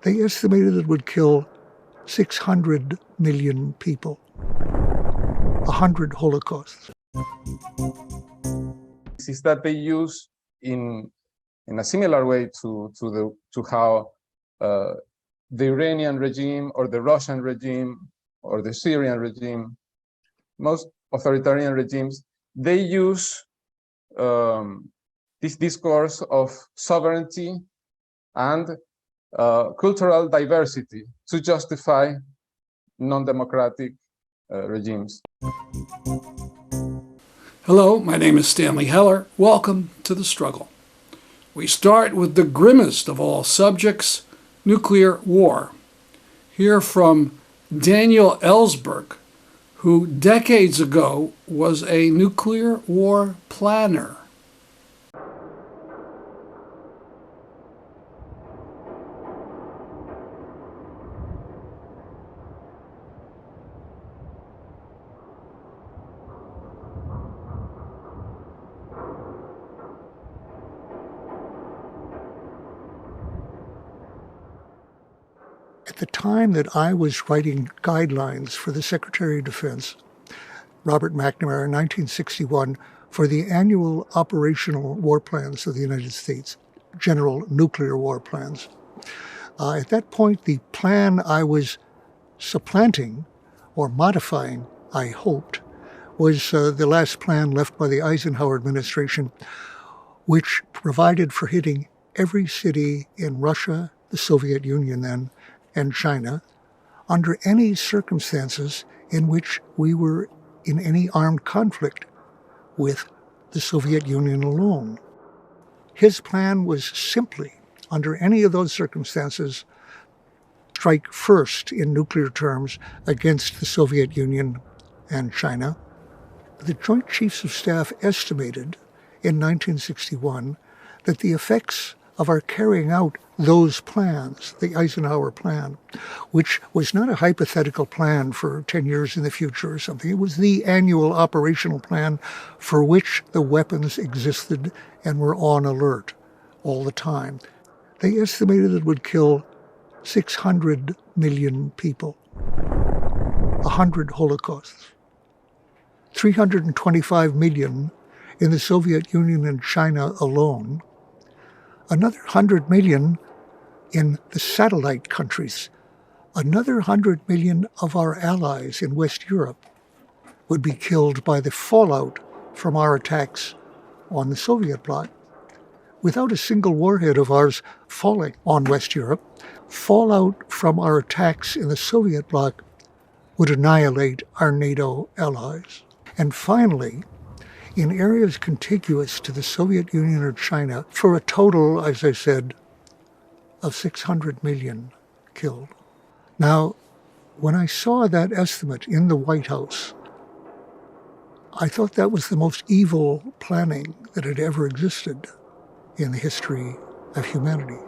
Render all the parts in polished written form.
They estimated it would kill 600 million people, 100 holocausts. Is that they use in a similar way to how the Iranian regime or the Russian regime or the Syrian regime, most authoritarian regimes, they use this discourse of sovereignty and cultural diversity to justify non-democratic regimes. Hello, my name is Stanley Heller. Welcome to The Struggle. We start with the grimmest of all subjects, nuclear war. Hear from Daniel Ellsberg, who decades ago was a nuclear war planner. At the time that I was writing guidelines for the Secretary of Defense, Robert McNamara, in 1961, for the annual operational war plans of the United States, general nuclear war plans, at that point, the plan I was supplanting or modifying, I hoped, was the last plan left by the Eisenhower administration, which provided for hitting every city in Russia, the Soviet Union then, and China, under any circumstances in which we were in any armed conflict with the Soviet Union alone. His plan was simply, under any of those circumstances, strike first in nuclear terms against the Soviet Union and China. The Joint Chiefs of Staff estimated in 1961 that the effects of our carrying out those plans, the Eisenhower plan, which was not a hypothetical plan for 10 years in the future or something. It was the annual operational plan for which the weapons existed and were on alert all the time. They estimated it would kill 600 million people, 100 holocausts, 325 million in the Soviet Union and China alone, another 100 million in the satellite countries, another 100 million of our allies in West Europe would be killed by the fallout from our attacks on the Soviet bloc. Without a single warhead of ours falling on West Europe, fallout from our attacks in the Soviet bloc would annihilate our NATO allies. And finally, in areas contiguous to the Soviet Union or China, for a total, as I said, of 600 million killed. Now, when I saw that estimate in the White House, I thought that was the most evil planning that had ever existed in the history of humanity.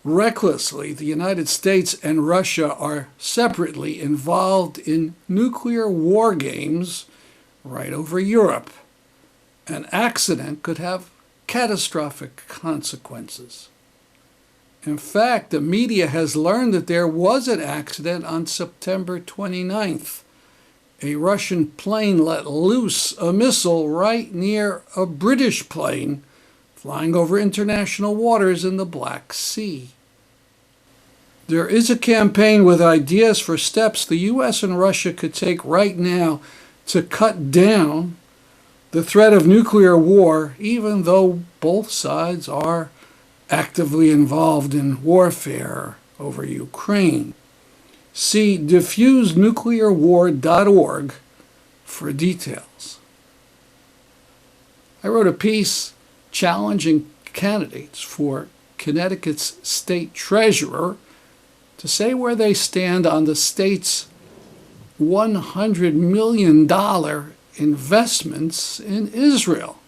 Recklessly, the United States and Russia are separately involved in nuclear war games right over Europe. An accident could have catastrophic consequences. In fact, the media has learned that there was an accident on September 29th. A Russian plane let loose a missile right near a British plane flying over international waters in the Black Sea. There is a campaign with ideas for steps the U.S. and Russia could take right now to cut down the threat of nuclear war, even though both sides are actively involved in warfare over Ukraine. See diffusenuclearwar.org for details. I wrote a piece challenging candidates for Connecticut's state treasurer to say where they stand on the state's $100 million investments in Israel.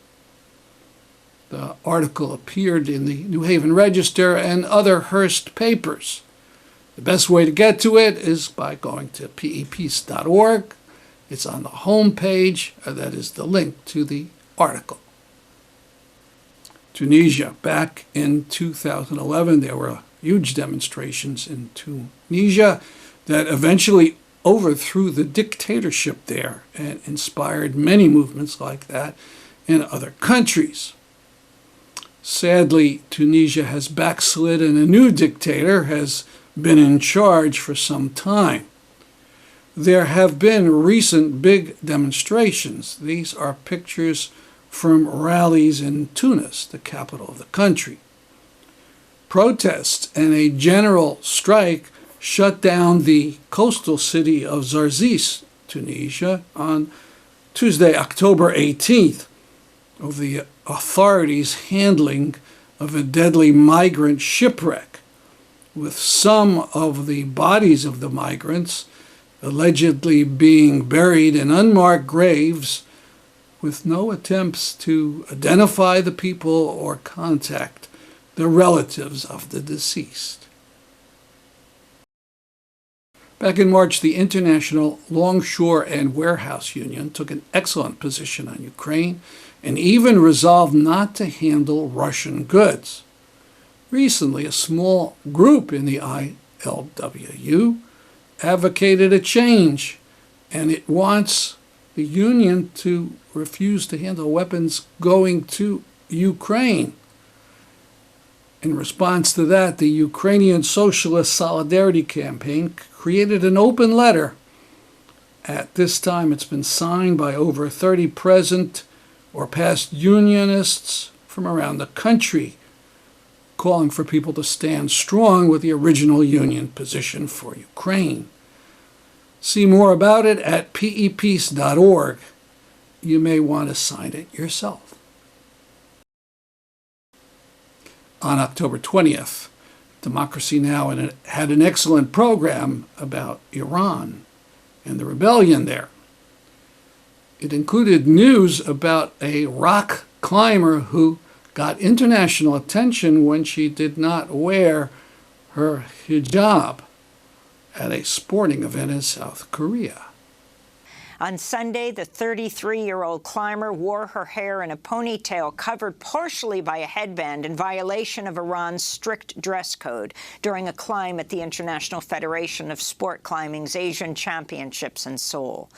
The article appeared in the New Haven Register and other Hearst papers. The best way to get to it is by going to peace.org. It's on the home page. That is the link to the article. Tunisia. Back in 2011, there were huge demonstrations in Tunisia that eventually overthrew the dictatorship there and inspired many movements like that in other countries. Sadly, Tunisia has backslid and a new dictator has been in charge for some time. There have been recent big demonstrations. These are pictures from rallies in Tunis, the capital of the country. Protests and a general strike shut down the coastal city of Zarzis, Tunisia, on Tuesday, October 18th, over the authorities' handling of a deadly migrant shipwreck, with some of the bodies of the migrants allegedly being buried in unmarked graves with no attempts to identify the people or contact the relatives of the deceased. Back in March, the International Longshore and Warehouse Union took an excellent position on Ukraine and even resolved not to handle Russian goods. Recently, a small group in the ILWU advocated a change, and it wants the union to refuse to handle weapons going to Ukraine. In response to that, the Ukrainian Socialist Solidarity Campaign created an open letter. At this time, it's been signed by over 30 present or past unionists from around the country, calling for people to stand strong with the original union position for Ukraine. See more about it at peace.org. You may want to sign it yourself. On October 20th, Democracy Now! Had an excellent program about Iran and the rebellion there. It included news about a rock climber who got international attention when she did not wear her hijab at a sporting event in South Korea. On Sunday, the 33-year-old climber wore her hair in a ponytail covered partially by a headband in violation of Iran's strict dress code during a climb at the International Federation of Sport Climbing's Asian Championships in Seoul.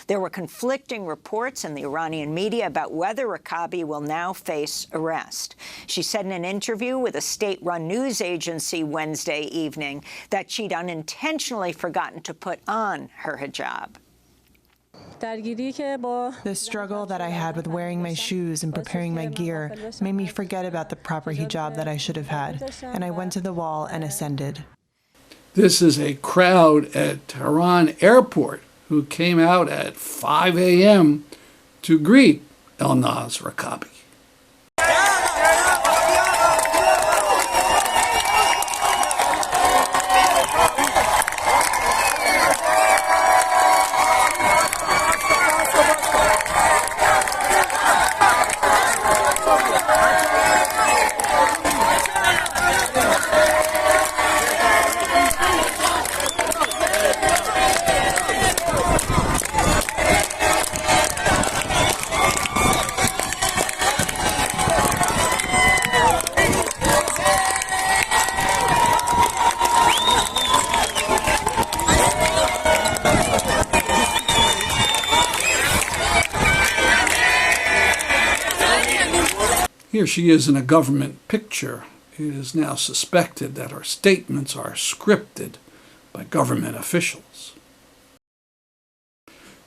There were conflicting reports in the Iranian media about whether Rakabi will now face arrest. She said in an interview with a state-run news agency Wednesday evening that she'd unintentionally forgotten to put on her hijab. The struggle that I had with wearing my shoes and preparing my gear made me forget about the proper hijab that I should have had, and I went to the wall and ascended. This is a crowd at Tehran airport who came out at 5 a.m. to greet Elnaz Rakabi. Here she is in a government picture. It is now suspected that her statements are scripted by government officials.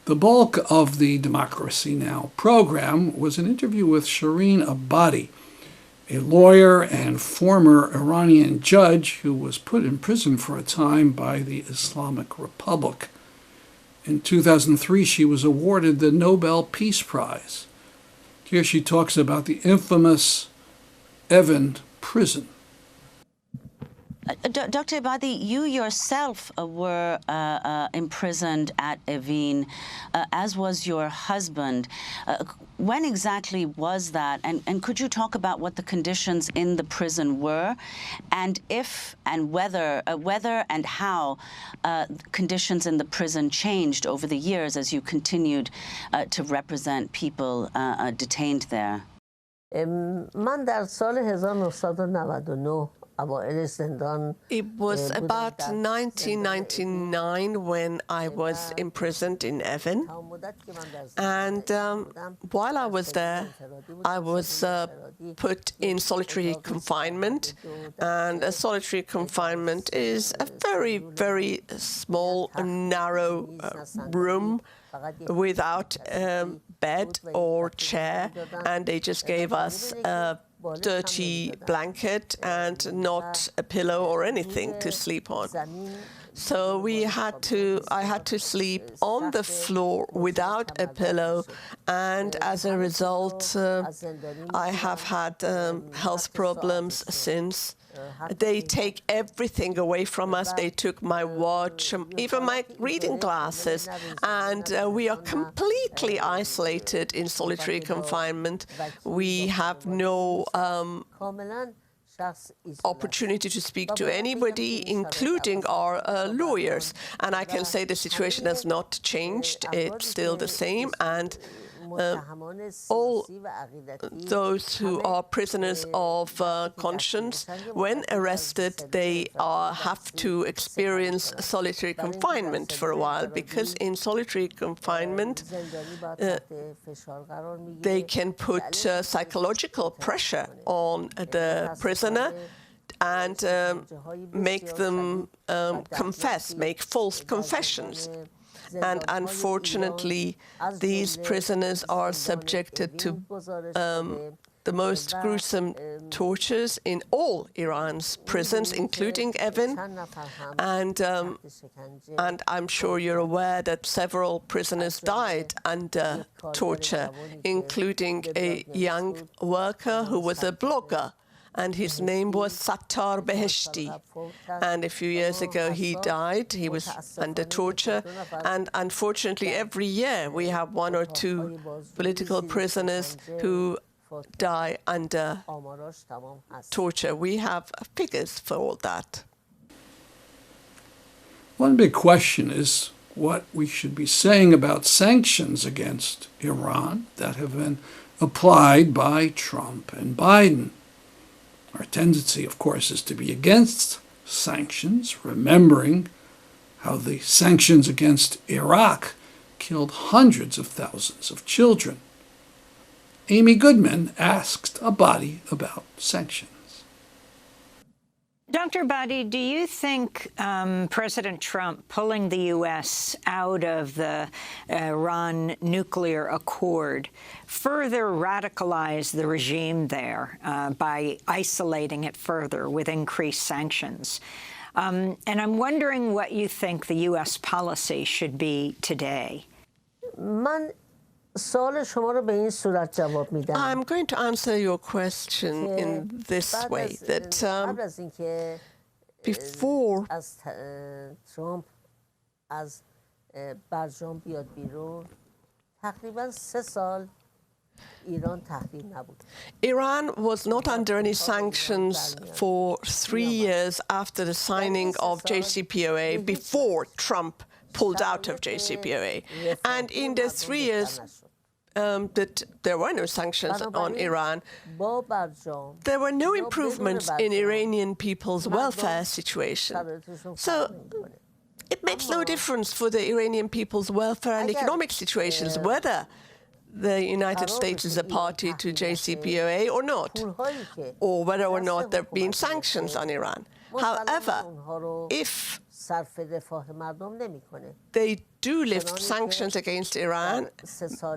The bulk of the Democracy Now! Program was an interview with Shirin Abadi, a lawyer and former Iranian judge who was put in prison for a time by the Islamic Republic. In 2003, she was awarded the Nobel Peace Prize. Here she talks about the infamous Evin prison. Dr. Abadi, you yourself were imprisoned at Evin, as was your husband. When exactly was that? And could you talk about what the conditions in the prison were, and if and whether and how conditions in the prison changed over the years as you continued to represent people detained there? من در سال 1999 It was about 1999 when I was imprisoned in Evin, and while I was there, I was put in solitary confinement, and a solitary confinement is a very, very small, narrow room without bed or chair, and they just gave us a dirty blanket and not a pillow or anything to sleep on. So I had to sleep on the floor without a pillow, and as a result, I have had health problems since. They take everything away from us. They took my watch, even my reading glasses, and we are completely isolated in solitary confinement. We have no opportunity to speak to anybody, including our lawyers. And I can say the situation has not changed. It's still the same, and all those who are prisoners of conscience, when arrested, they have to experience solitary confinement for a while, because in solitary confinement, they can put psychological pressure on the prisoner and make them make false confessions. And unfortunately, these prisoners are subjected to the most gruesome tortures in all Iran's prisons, including Evin. And I'm sure you're aware that several prisoners died under torture, including a young worker who was a blogger, and his name was Sattar Beheshti. And a few years ago, he died. He was under torture. And unfortunately, every year, we have 1 or 2 political prisoners who die under torture. We have figures for all that. One big question is what we should be saying about sanctions against Iran that have been applied by Trump and Biden. Our tendency, of course, is to be against sanctions, remembering how the sanctions against Iraq killed hundreds of thousands of children. Amy Goodman asked Abadi about sanctions. Dr. Abadi, do you think President Trump pulling the U.S. out of the Iran nuclear accord further radicalized the regime there by isolating it further with increased sanctions? And I'm wondering what you think the U.S. policy should be today. I'm going to answer your question in this way, that before Iran was not under any sanctions for 3 years after the signing of JCPOA, before Trump pulled out of JCPOA. And in the 3 years that there were no sanctions on Iran, there were no improvements in Iranian people's welfare situation. So it makes no difference for the Iranian people's welfare and economic situations whether the United States is a party to JCPOA or not, or whether or not there have been sanctions on Iran. However, if they do lift sanctions against Iran,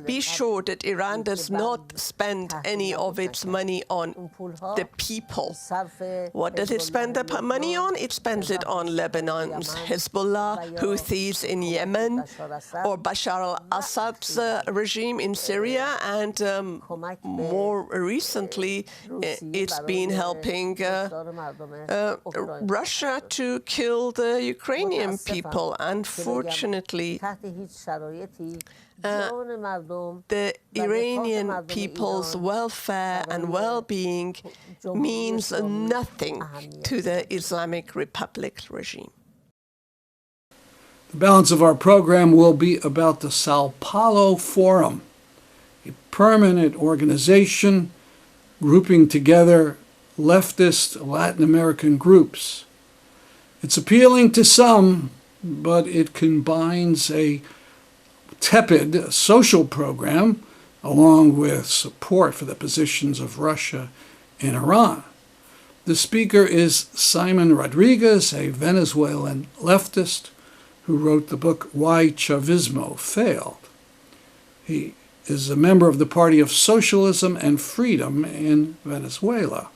be sure that Iran does not spend any of its money on the people. What does it spend the money on? It spends it on Lebanon's Hezbollah, Houthis in Yemen, or Bashar al-Assad's regime in Syria, and more recently, it's been helping Russia to kill the Ukrainian people. Unfortunately, the Iranian people's welfare and well-being means nothing to the Islamic Republic regime. The balance of our program will be about the Sao Paulo Forum, a permanent organization grouping together leftist Latin American groups. It's appealing to some, but it combines a tepid social program along with support for the positions of Russia and Iran. The speaker is Simon Rodriguez, a Venezuelan leftist who wrote the book Why Chavismo Failed. He is a member of the Party of Socialism and Freedom in Venezuela.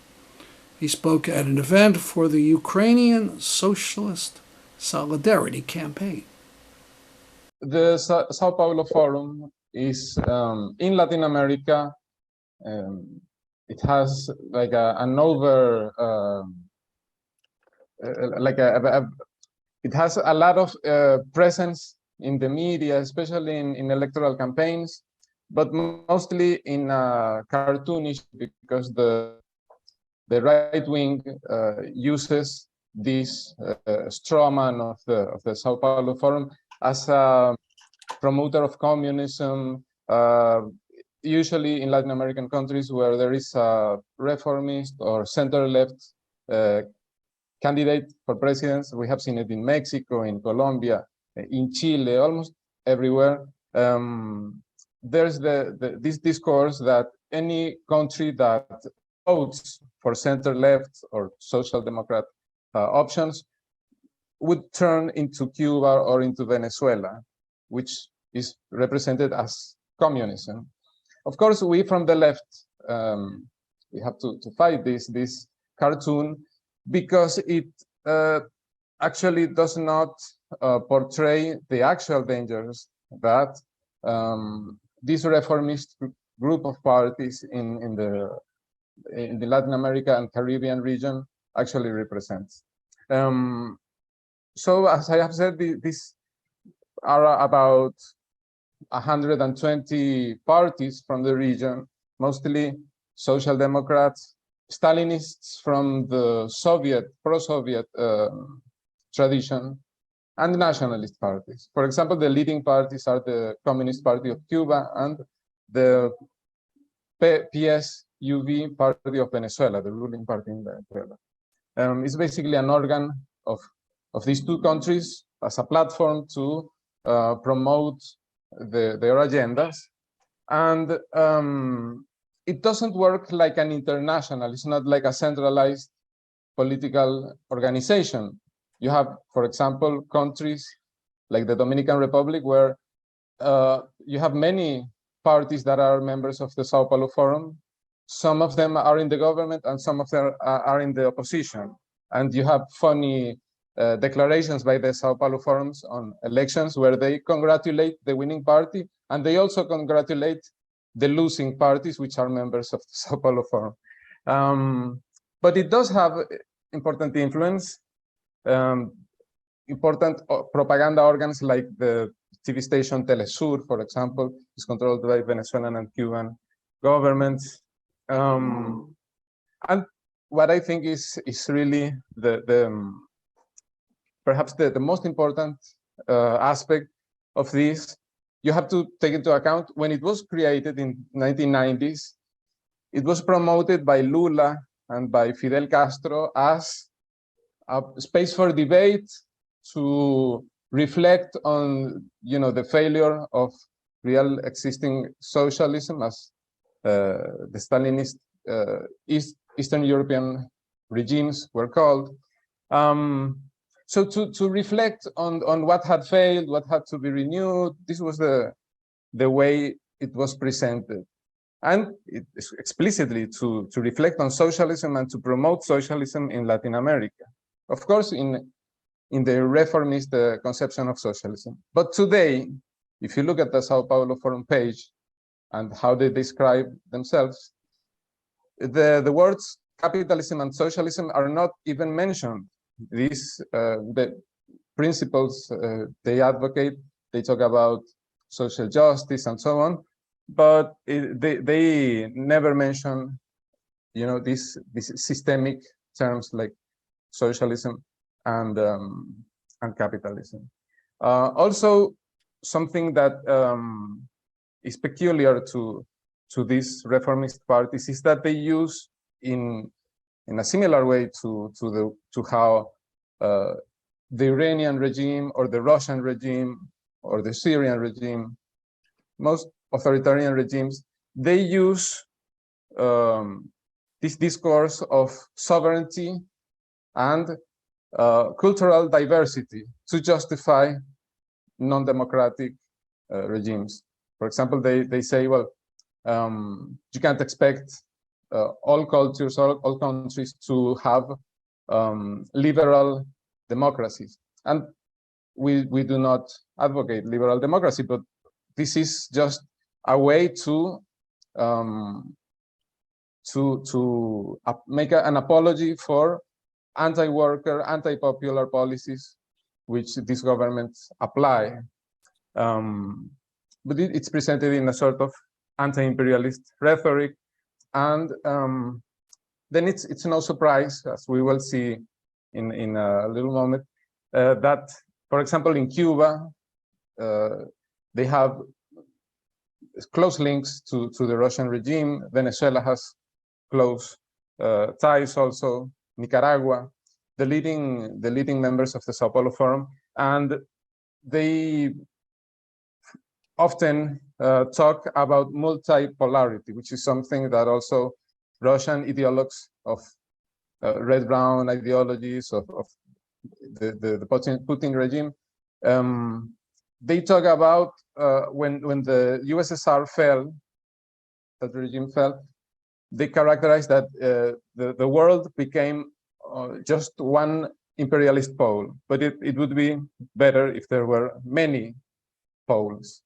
He spoke at an event for the Ukrainian Socialist Solidarity Campaign. The Sao Paulo Forum is in Latin America. It has like it has a lot of presence in the media, especially in electoral campaigns, but mostly in cartoonish, because the right wing uses this straw man of the Sao Paulo Forum as a promoter of communism, usually in Latin American countries where there is a reformist or center-left candidate for presidents. We have seen it in Mexico, in Colombia, in Chile, almost everywhere. There's this discourse that any country that votes for center-left or social democrat options would turn into Cuba or into Venezuela, which is represented as communism. Of course, we from the left, we have to fight this cartoon, because it actually does not portray the actual dangers that this reformist group of parties in the Latin America and Caribbean region actually represents. So, as I have said, these are about 120 parties from the region, mostly social democrats, Stalinists from the pro-Soviet tradition, and nationalist parties. For example, the leading parties are the Communist Party of Cuba and the PSUV Party of Venezuela, the ruling party in Venezuela. It's basically an organ of these two countries as a platform to promote their agendas. And it doesn't work like an international. It's not like a centralized political organization. You have, for example, countries like the Dominican Republic, where you have many parties that are members of the Sao Paulo Forum. Some of them are in the government and some of them are in the opposition. And you have funny declarations by the Sao Paulo Forums on elections where they congratulate the winning party, and they also congratulate the losing parties, which are members of the Sao Paulo Forum. But it does have important influence. Important propaganda organs like the TV station Telesur, for example, is controlled by Venezuelan and Cuban governments. And what I think is really perhaps the most important aspect of this, you have to take into account when it was created in 1990s, it was promoted by Lula and by Fidel Castro as a space for debate to reflect on, the failure of real existing socialism, as the Stalinist Eastern European regimes were called. So to reflect on what had failed, what had to be renewed, this was the way it was presented. And explicitly to reflect on socialism and to promote socialism in Latin America. Of course, in the reformist conception of socialism. But today, if you look at the Sao Paulo Forum page and how they describe themselves, the words capitalism and socialism are not even mentioned. These the principles they advocate, they talk about social justice and so on, but they never mention, these systemic terms like socialism and capitalism. Also, something that is peculiar to these reformist parties is that they use in a similar way to how the Iranian regime or the Russian regime or the Syrian regime, most authoritarian regimes, they use this discourse of sovereignty and cultural diversity to justify non-democratic regimes. For example, they say, well, you can't expect all cultures, all countries to have liberal democracies. And we do not advocate liberal democracy, but this is just a way to make an apology for anti-worker, anti-popular policies which these governments apply. But it's presented in a sort of anti-imperialist rhetoric, and then it's no surprise, as we will see in a little moment, that, for example, in Cuba, they have close links to the Russian regime. Venezuela has close ties also. Nicaragua, the leading members of the Sao Paulo Forum, and they often talk about multipolarity, which is something that also Russian ideologues of red-brown ideologies of the Putin regime, they talk about when the USSR fell, that regime fell, they characterize that the world became just one imperialist pole, but it would be better if there were many poles,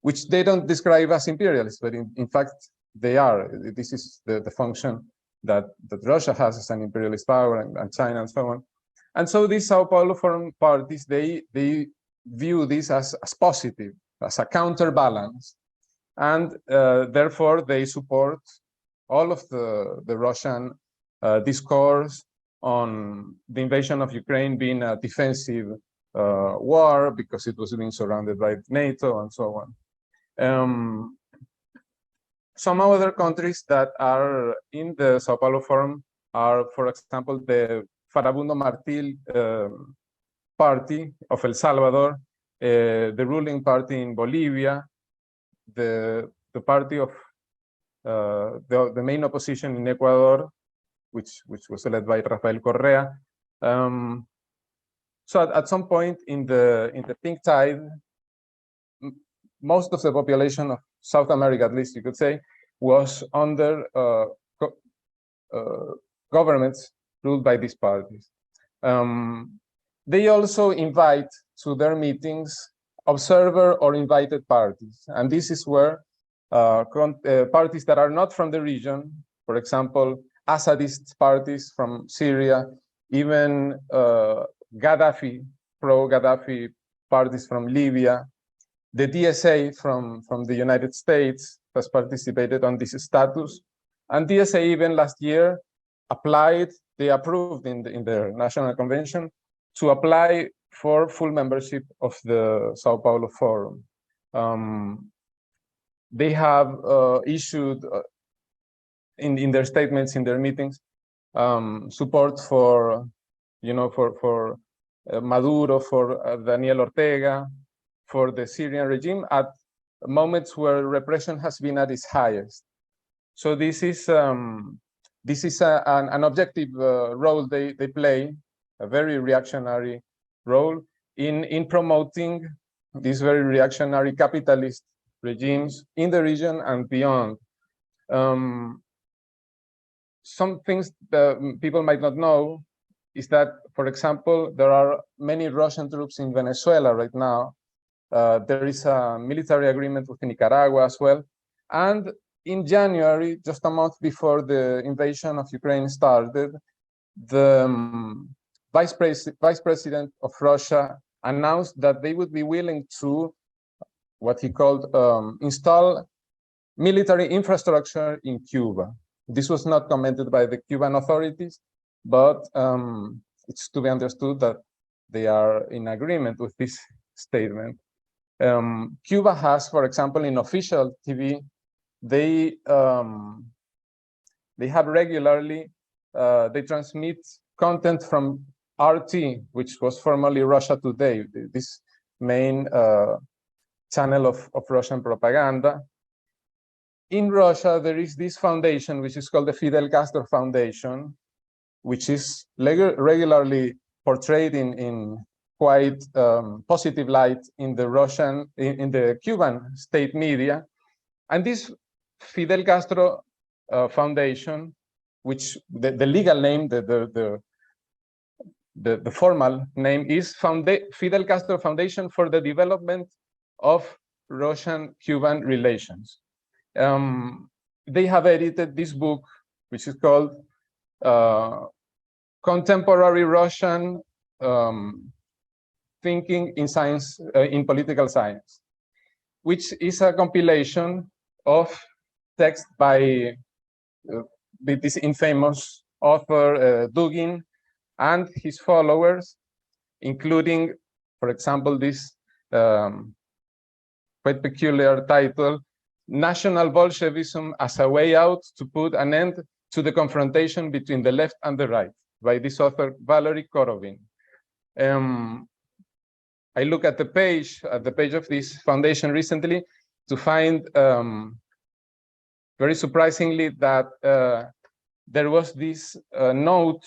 which they don't describe as imperialist, but in fact they are. This is the function that Russia has as an imperialist power, and China and so on. And so these Sao Paulo Forum parties, they view this as positive, as a counterbalance, and therefore they support all of the Russian discourse on the invasion of Ukraine being a defensive war because it was being surrounded by NATO and so on. Some other countries that are in the Sao Paulo Forum are, for example, the Farabundo Martil party of El Salvador, the ruling party in Bolivia, the party of the main opposition in Ecuador, which was led by Rafael Correa. So at some point in the pink tide, most of the population of South America, at least you could say, was under governments ruled by these parties. They also invite to their meetings observer or invited parties, and this is where parties that are not from the region, for example, Assadist parties from Syria, even Gaddafi, pro-Gaddafi parties from Libya, the DSA from the United States has participated on this status, and DSA even last year applied, they approved in their national convention to apply for full membership of the Sao Paulo Forum. They have issued in their statements, in their meetings, support for, for Maduro, for Daniel Ortega, for the Syrian regime at moments where repression has been at its highest. So this is an objective role they play, a very reactionary role in promoting these very reactionary capitalist regimes in the region and beyond. Some things that people might not know is that, for example, there are many Russian troops in Venezuela right now. There is a military agreement with Nicaragua as well. And in January, just a month before the invasion of Ukraine started, the vice president of Russia announced that they would be willing to, what he called, install military infrastructure in Cuba. This was not commented by the Cuban authorities, but it's to be understood that they are in agreement with this statement. Cuba has, for example, in official TV, they have regularly, they transmit content from RT, which was formerly Russia Today, this main channel of Russian propaganda. In Russia, there is this foundation, which is called the Fidel Castro Foundation, which is regularly portrayed in quite positive light in the in the Cuban state media. And this Fidel Castro Foundation, which the legal name, the formal name is Fidel Castro Foundation for the Development of Russian-Cuban Relations. They have edited this book, which is called Contemporary Russian Thinking in Science, in Political Science, which is a compilation of text by this infamous author Dugin and his followers, including, for example, this quite peculiar title, National Bolshevism as a Way Out to Put an End to the Confrontation Between the Left and the Right, by this author, Valery Korovin. I look at the page of this foundation recently to find, very surprisingly, that there was this note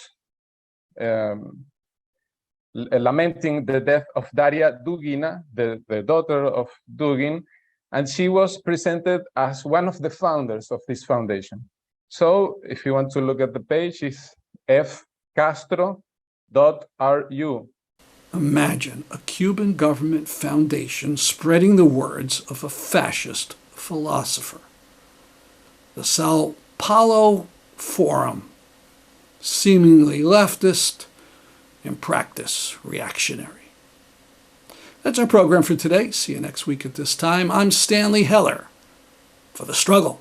lamenting the death of Daria Dugina, the daughter of Dugin, and she was presented as one of the founders of this foundation. So if you want to look at the page, it's fcastro.ru. Imagine a Cuban government foundation spreading the words of a fascist philosopher. The Sao Paulo Forum, seemingly leftist, in practice reactionary. That's our program for today. See you next week at this time. I'm Stanley Heller for The Struggle.